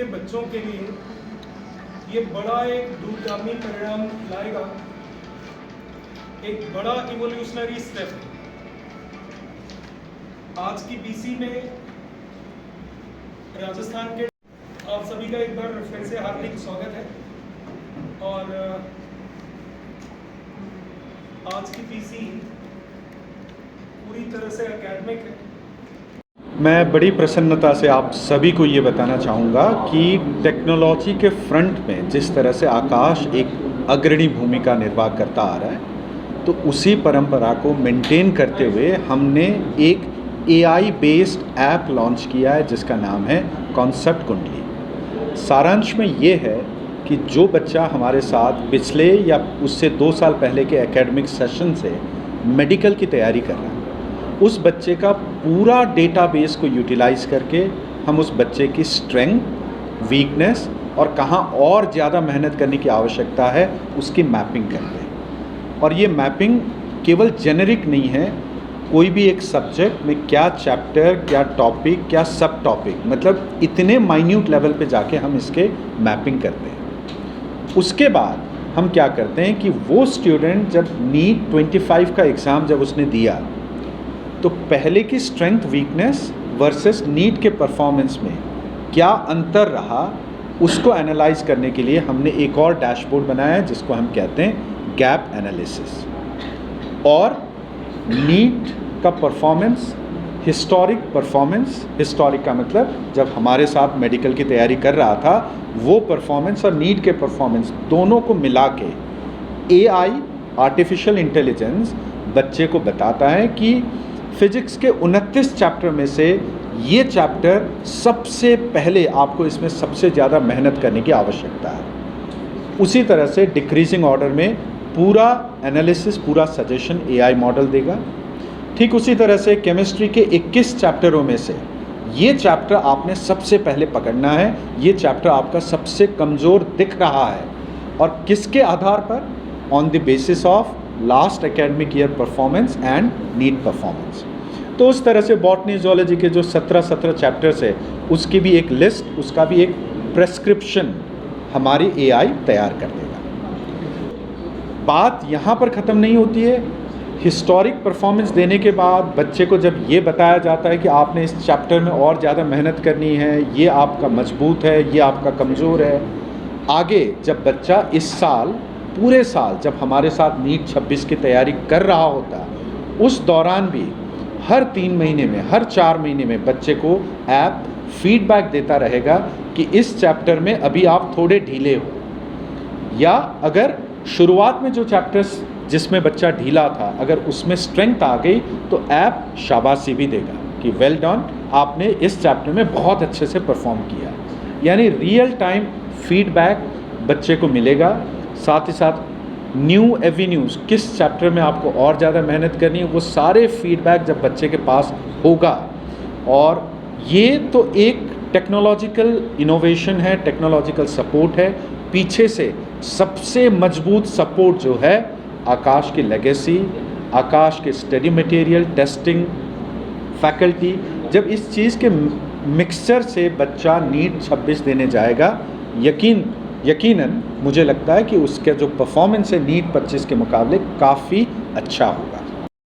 के बच्चों के लिए ये बड़ा एक दूरगामी परिणाम लाएगा, एक बड़ा इवोल्यूशनरी स्टेप है। आज की बीसी में राजस्थान के आप सभी का एक बार फिर से हार्दिक स्वागत है। और आज की बीसी पूरी तरह से एकेडमिक है। मैं बड़ी प्रसन्नता से आप सभी को ये बताना चाहूँगा कि टेक्नोलॉजी के फ्रंट में जिस तरह से आकाश एक अग्रणी भूमिका निर्वाह करता आ रहा है, तो उसी परंपरा को मेंटेन करते हुए हमने एक AI बेस्ड ऐप लॉन्च किया है जिसका नाम है कॉन्सेप्ट कुंडली। सारांश में ये है कि जो बच्चा हमारे साथ पिछले या उससे 2 साल पहले के एकेडमिक सेशन से मेडिकल की तैयारी कर रहा है, उस बच्चे का पूरा डेटाबेस को यूटिलाइज़ करके हम उस बच्चे की स्ट्रेंथ, वीकनेस और कहाँ और ज़्यादा मेहनत करने की आवश्यकता है उसकी मैपिंग करते हैं। और ये मैपिंग केवल जेनेरिक नहीं है, कोई भी एक सब्जेक्ट में क्या चैप्टर, क्या टॉपिक, क्या सब टॉपिक, मतलब इतने माइन्यूट लेवल पे जाके हम इसके मैपिंग करते हैं। उसके बाद हम क्या करते हैं कि वो स्टूडेंट जब नीट 25 का एग्ज़ाम जब उसने दिया, तो पहले की स्ट्रेंथ वीकनेस वर्सेस नीट के परफॉर्मेंस में क्या अंतर रहा, उसको एनालाइज करने के लिए हमने एक और डैशबोर्ड बनाया है जिसको हम कहते हैं गैप एनालिसिस। और नीट का परफॉर्मेंस, हिस्टोरिक परफॉर्मेंस, हिस्टोरिक का मतलब जब हमारे साथ मेडिकल की तैयारी कर रहा था वो परफॉर्मेंस और नीट के परफॉर्मेंस दोनों को मिला के AI आर्टिफिशियल इंटेलिजेंस बच्चे को बताता है कि फिजिक्स के 29 चैप्टर में से ये चैप्टर सबसे पहले आपको इसमें सबसे ज़्यादा मेहनत करने की आवश्यकता है। उसी तरह से डिक्रीजिंग ऑर्डर में पूरा एनालिसिस, पूरा सजेशन AI मॉडल देगा। ठीक उसी तरह से केमिस्ट्री के 21 चैप्टरों में से ये चैप्टर आपने सबसे पहले पकड़ना है, ये चैप्टर आपका सबसे कमज़ोर दिख रहा है, और किसके आधार पर? On the basis of last academic year performance and NEET performance. तो उस तरह से बॉटनी ज़ूलॉजी के जो 17 चैप्टर्स है उसकी भी एक लिस्ट, उसका भी एक प्रेस्क्रिप्शन हमारी AI तैयार कर देगा। बात यहाँ पर ख़त्म नहीं होती है। हिस्टोरिक परफॉर्मेंस देने के बाद बच्चे को जब ये बताया जाता है कि आपने इस चैप्टर में और ज़्यादा मेहनत करनी है, ये आपका मजबूत है, ये आपका कमज़ोर है, आगे जब बच्चा इस साल पूरे साल जब हमारे साथ नीट 26 की तैयारी कर रहा होता, उस दौरान भी हर 3 महीने में, हर 4 महीने में बच्चे को ऐप फीडबैक देता रहेगा कि इस चैप्टर में अभी आप थोड़े ढीले हो, या अगर शुरुआत में जो चैप्टर्स जिसमें बच्चा ढीला था अगर उसमें स्ट्रेंथ आ गई तो ऐप शाबाशी भी देगा कि वेल डन, आपने इस चैप्टर में बहुत अच्छे से परफॉर्म किया। यानी रियल टाइम फीडबैक बच्चे को मिलेगा। साथ ही साथ न्यू एवेन्यूज़, किस चैप्टर में आपको और ज़्यादा मेहनत करनी है, वो सारे फीडबैक जब बच्चे के पास होगा। और ये तो एक टेक्नोलॉजिकल इनोवेशन है, टेक्नोलॉजिकल सपोर्ट है। पीछे से सबसे मजबूत सपोर्ट जो है आकाश की लेगेसी, आकाश के स्टडी मटेरियल, टेस्टिंग, फैकल्टी, जब इस चीज़ के मिक्सचर से बच्चा नीट 26 देने जाएगा, यकीनन मुझे लगता है कि उसका जो परफॉर्मेंस है नीट 25 के मुकाबले काफ़ी अच्छा होगा।